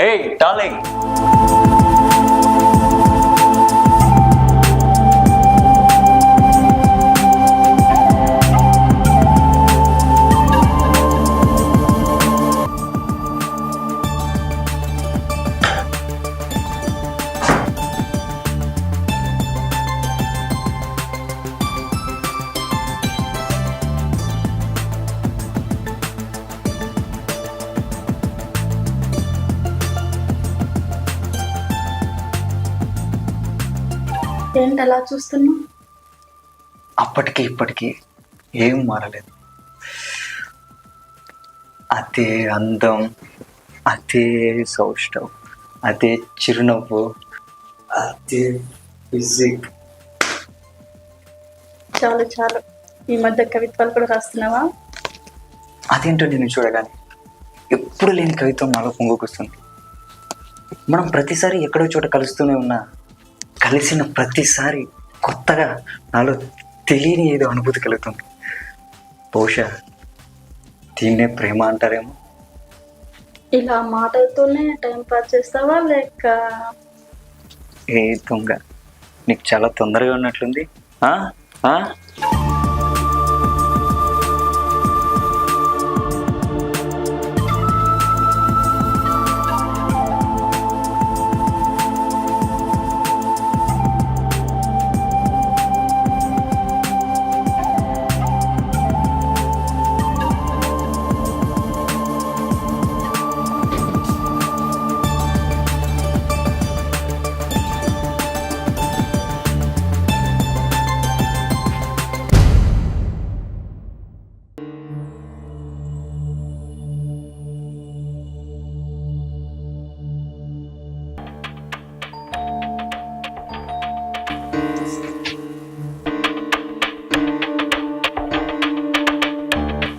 ఏయ్ డార్లింగ్, ఏంటి అలా చూస్తున్నా? అప్పటికి ఇప్పటికి ఏం మారలేదు. అదే అందం, అదే సౌష్ఠవం, అదే చిరునవ్వు, అదే ఫిజిక్. చాలు చాలు, ఈ మధ్య కవిత్వాలు కూడా రాస్తున్నావా? అదేంటో నేను చూడగానే ఎప్పుడు లేని కవిత్వం నాలో పొంగుకొస్తుంది. మనం ప్రతిసారి ఎక్కడో చోట కలుస్తూనే ఉన్నా, కలిసిన ప్రతిసారి కొత్తగా నాలో తెలియని ఏదో అనుభూతి కలుగుతుంది. బహుశా దీన్నే ప్రేమ అంటారేమో. ఇలా మాటలతోనే టైం పాస్ చేస్తావా లేక? ఏ దొంగ, నీకు చాలా తొందరగా ఉన్నట్లుంది.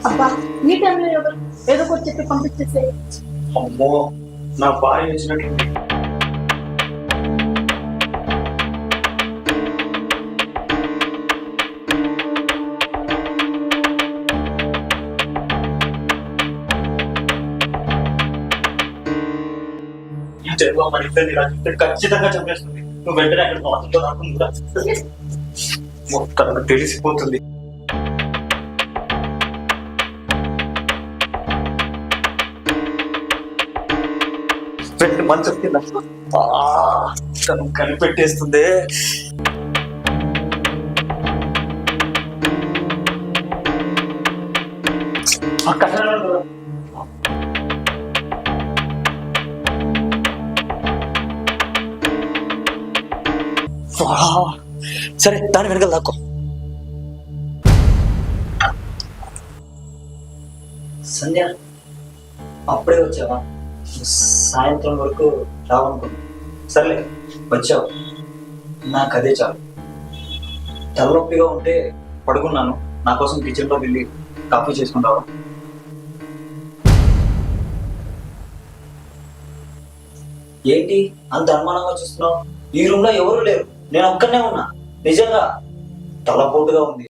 అబ్బా, ఈ టైంలో ఎవరు ఏదో ఒకటి చెప్పి పంపించేసే. అమ్మో, నా భార్య వచ్చినట్లుంది. మన ఇద్దరిని ఖచ్చితంగా చంపేస్తుంది. నువ్వు వెంటనే అక్కడ మాటలతో రాకుండా మొత్తం తెలిసిపోతుంది. రెండు మంచం కింద తను కనిపెట్టేస్తుంది. సరే, దాని వెనకాల దాక్కో. సంధ్య, అప్పుడే వచ్చావా? సాయంత్రం వరకు రావనుకున్నా. సర్లే, వచ్చావు, నాకు అదే చాలు. తలనొప్పిగా ఉంటే పడుకున్నాను. నా కోసం కిచెన్లో వెళ్ళి కాఫీ చేసుకుంటావా? ఏంటి అంత అనుమానంగా చూస్తున్నావు? ఈ రూమ్ లో ఎవరు లేరు, నేను ఒక్కనే ఉన్నా. నిజంగా తలపోటుగా ఉంది.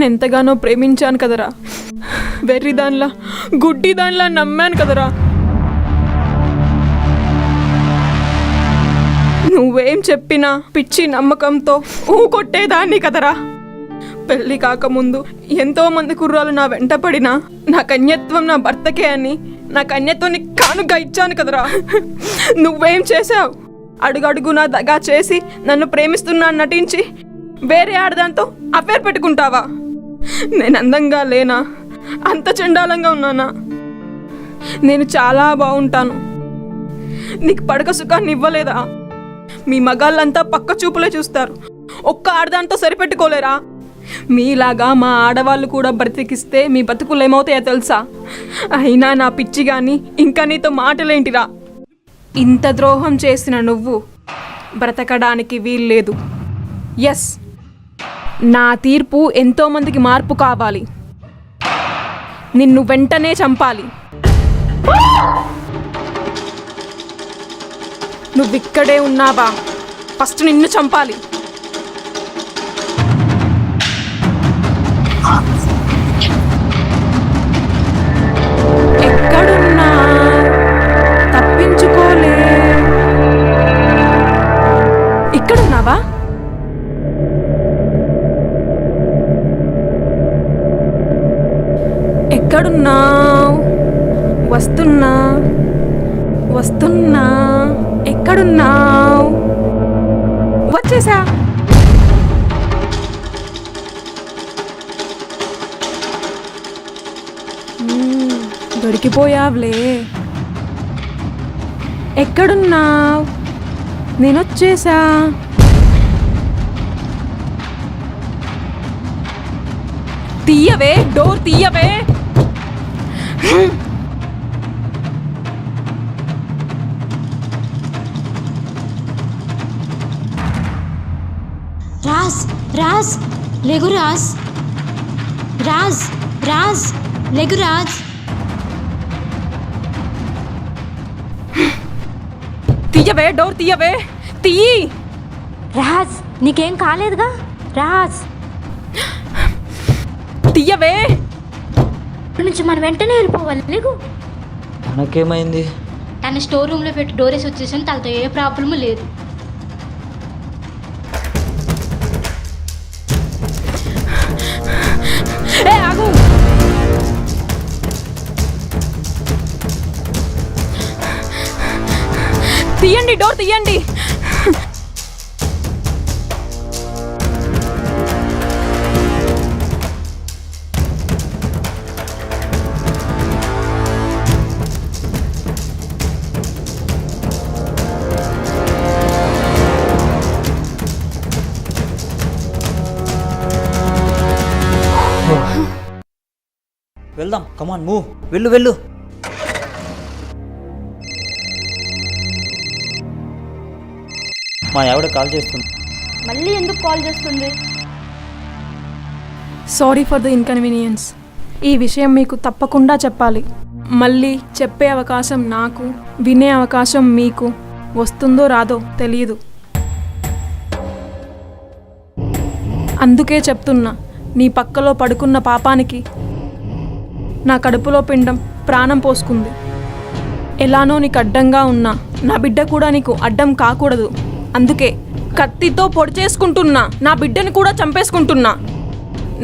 ఎంతగానో ప్రేమించాను కదరా, వెర్రి దానిలా గుడ్డి దానిలా నమ్మాను కదరా. నువ్వేం చెప్పినా పిచ్చి నమ్మకంతో ఊ కొట్టేదాన్ని కదరా. పెళ్లి కాకముందు ఎంతో మంది కుర్రాలు నా వెంట పడినా నా కన్యత్వం నా భర్తకే అని నా కన్యత్వాన్ని కానుగా ఇచ్చాను కదరా. నువ్వేం చేసావు? అడుగడుగునా దగా చేసి నన్ను ప్రేమిస్తున్నా నటించి వేరే ఆడదాంతో అఫేర్ పెట్టుకుంటావా? నేను అందంగా లేనా? అంత చండాలంగా ఉన్నానా? నేను చాలా బాగుంటాను. నీకు పడక సుఖాన్ని ఇవ్వలేదా? మీ మగాళ్ళంతా పక్క చూపులే చూస్తారు, ఒక్క ఆడదాంతో సరిపెట్టుకోలేరా? మీలాగా మా ఆడవాళ్ళు కూడా బ్రతికిస్తే మీ బతుకులు ఏమవుతాయో తెలుసా? అయినా నా పిచ్చి గాని ఇంకా నీతో మాటలేంటిరా? ఇంత ద్రోహం చేసిన నువ్వు బ్రతకడానికి వీల్లేదు. ఎస్, నా తీర్పు ఎంతోమందికి మార్పు కావాలి. నిన్ను వెంటనే చంపాలి. నువ్విక్కడే ఉన్నావా? ఫస్ట్ నిన్ను చంపాలి. ఎక్కడున్నా తప్పించుకోలే. ఇక్కడున్నావా? ఎక్కడున్నావు? వస్తున్నా వస్తున్నా. ఎక్కడున్నావు? వచ్చేసా. దొరికిపోయావులే. ఎక్కడున్నావు? నేనొచ్చేసా. తీయవే, డోర్ తీయవే. రాజ్ రాజ్ లేగు రాజ్. రాజ్ రాజ్ లేగు రాజ్. తీయవే, డోర్ తీయవే. తీయి. రాజ్ నీకేం కాలేదుగా? రాజ్ తీయవే. ఇక్కడి నుంచి మనం వెంటనే వెళ్ళిపోవాలి. లేగు. మనకేమైంది? తన స్టోర్ రూమ్లో పెట్టి డోరేసి వచ్చేసాను. తనతో ఏ ప్రాబ్లము లేదు. ఏ ఆగు. తీయండి, డోర్ తీయండి. వెళ్దాం, కమాన్ మూవ్. వెళ్ళు వెళ్ళు. మా ఆవిడ కాల్ చేస్తుంది. మళ్ళీ ఎందుకు కాల్ చేస్తుంది? Sorry for the inconvenience. ఈ విషయం మీకు తప్పకుండా చెప్పాలి. మళ్ళీ చెప్పే అవకాశం నాకు, వినే అవకాశం మీకు వస్తుందో రాదో తెలియదు. అందుకే చెప్తున్నా, నీ పక్కలో పడుకున్న పాపానికి నా కడుపులో పిండం ప్రాణం పోసుకుంది. ఎలానో నీకు అడ్డంగా ఉన్నా నా బిడ్డ కూడా నీకు అడ్డం కాకూడదు. అందుకే కత్తితో పొడి చేసుకుంటున్నా, నా బిడ్డని కూడా చంపేసుకుంటున్నా.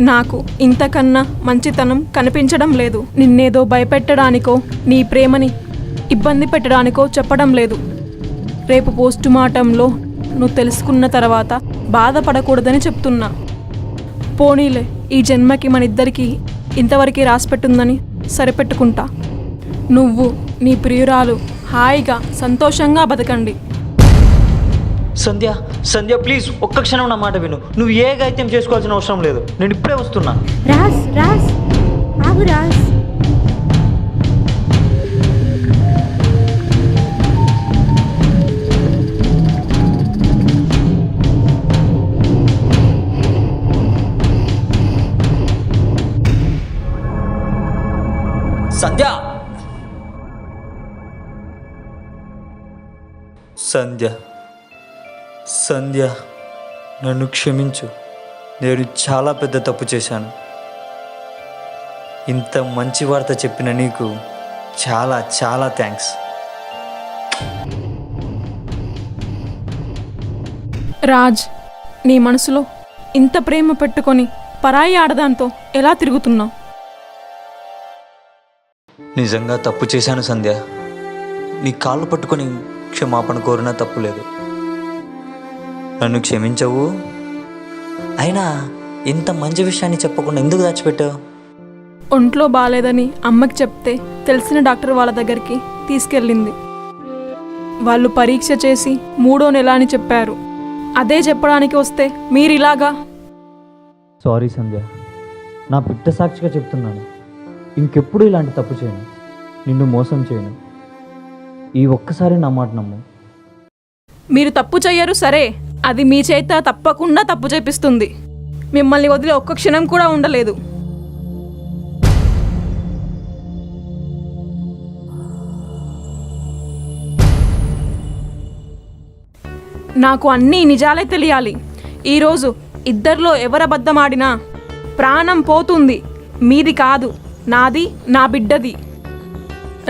నాకు ఇంతకన్నా మంచితనం కనిపించడం లేదు. నిన్నేదో భయపెట్టడానికో నీ ప్రేమని ఇబ్బంది పెట్టడానికో చెప్పడం లేదు. రేపు పోస్టుమార్టంలో నువ్వు తెలుసుకున్న తర్వాత బాధపడకూడదని చెప్తున్నా. పోనీలే, ఈ జన్మకి మన ఇద్దరికి ఇంతవరకు రాసిపెట్టుందని సరిపెట్టుకుంటా. నువ్వు నీ ప్రియురాలు హాయిగా సంతోషంగా బతకండి. సంధ్య, సంధ్య ప్లీజ్ ఒక్క క్షణం నా మాట విను. నువ్వు ఏ గాయిత్యం చేసుకోవాల్సిన అవసరం లేదు. నేను ఇప్పుడే వస్తున్నా. రాజ్ రాజ్ ఆగు రాజ్. సంధ్య, సంధ్య, సంధ్య నన్ను క్షమించు. నేను చాలా పెద్ద తప్పు చేశాను. ఇంత మంచి వార్త చెప్పిన నీకు చాలా చాలా థ్యాంక్స్. రాజ్, నీ మనసులో ఇంత ప్రేమ పెట్టుకొని పరాయి ఆడదాంతో ఎలా తిరుగుతున్నావు? నిజంగా తప్పు చేశాను సంధ్య. నీ కాళ్ళు పట్టుకొని క్షమాపణ కోరినా తప్పు లేదు. నన్ను క్షమించవు. అయినా ఇంత మంచి విషయాన్ని చెప్పకుండా ఎందుకు దాచిపెట్టావు? ఒంట్లో బాగాలేదని అమ్మకి చెప్తే తెలిసిన డాక్టర్ వాళ్ళ దగ్గరికి తీసుకెళ్ళింది. వాళ్ళు పరీక్ష చేసి 3వ నెల అని చెప్పారు. అదే చెప్పడానికి వస్తే మీరిలాగా. సారీ సంధ్య, నా పిట్ట సాక్షిగా చెప్తున్నాను. ఇంకెప్పుడు ఇలాంటి తప్పు చేయను, నిన్ను మోసం చేయను. ఈ ఒక్కసారి నా మాట నమ్ము. మీరు తప్పు చెయ్యరు సరే, అది మీ చేత తప్పకుండా తప్పు చేపిస్తుంది. మిమ్మల్ని వదిలి ఒక్క క్షణం కూడా ఉండలేదు. నాకు అన్నీ నిజాలే తెలియాలి. ఈరోజు ఇద్దరిలో ఎవరబద్ధమాడినా ప్రాణం పోతుంది. మీది కాదు, నాది, నా బిడ్డది.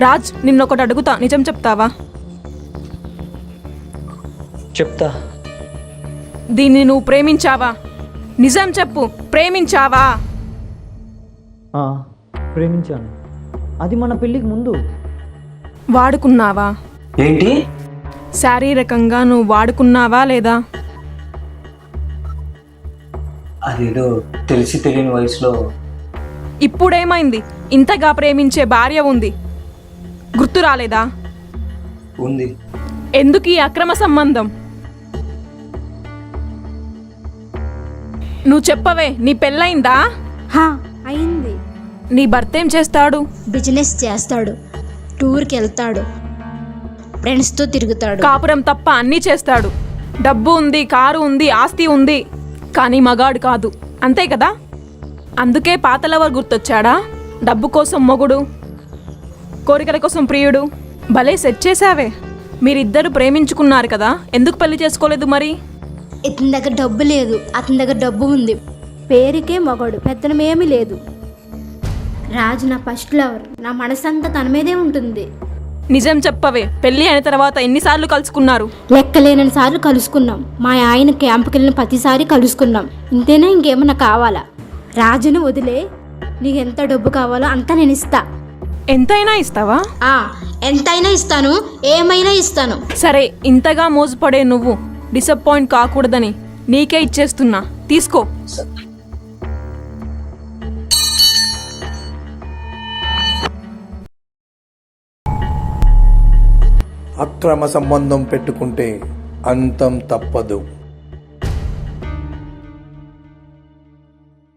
రాజ్, నిన్నొకటి అడుగుతా, నిజం చెప్తావా? చెప్తా. దీన్ని నువ్వు ప్రేమించావా? నిజం చెప్పు, ప్రేమించావా? ప్రేమించాను. అది మన పెళ్ళికి ముందు. వాడుకున్నావా? ఏంటి? శారీరకంగా నువ్వు వాడుకున్నావా లేదా? అదేదో తెలిసి తెలియని వయసులో. ఇప్పుడేమైంది? ఇంతగా ప్రేమించే భార్య ఉంది, గుర్తు రాలేదా? ఉంది. ఎందుకు ఈ అక్రమ సంబంధం? నువ్వు చెప్పవే, నీ పెళ్ళయిందా? అయింది. నీ భర్త ఏం చేస్తాడు? బిజినెస్ చేస్తాడు, టూర్కి వెళ్తాడు, ఫ్రెండ్స్తో తిరుగుతాడు. కాపురం తప్ప అన్నీ చేస్తాడు. డబ్బు ఉంది, కారు ఉంది, ఆస్తి ఉంది, కానీ మగాడు కాదు, అంతే కదా? అందుకే పాతలవర్ గుర్తొచ్చాడా? డబ్బు కోసం మొగుడు, కోరికల కోసం ప్రియుడు. భలే సెట్ చేసావే. మీరిద్దరు ప్రేమించుకున్నారు కదా, ఎందుకు పెళ్లి చేసుకోలేదు మరి? ఇతని దగ్గర డబ్బు లేదు, అతని దగ్గర డబ్బు ఉంది. పేరుకే మగడు, పెత్తనమేమీ లేదు. రాజు నా ఫస్ట్ లవర్, నా మనసంతా తన మీదే ఉంటుంది. నిజం చెప్పవే, పెళ్లి అయిన తర్వాత ఎన్నిసార్లు కలుసుకున్నారు? లెక్కలేనని సార్లు కలుసుకున్నాం. మా ఆయన క్యాంపుకి వెళ్ళిన ప్రతిసారి కలుసుకున్నాం. ఇంతేనా, ఇంకేమన్నా కావాలా? రాజును వదిలే, నీకు ఎంత డబ్బు కావాలో అంతా నేను ఇస్తా. ఎంతైనా ఇస్తావా? ఎంతైనా ఇస్తాను, ఏమైనా ఇస్తాను. సరే, ఇంతగా మోసపడే నువ్వు డిసప్పాయింట్ కాకూడదని నీకే ఇచ్చేస్తున్నా, తీసుకో. అక్రమ సంబంధం పెట్టుకుంటే అంతం తప్పదు.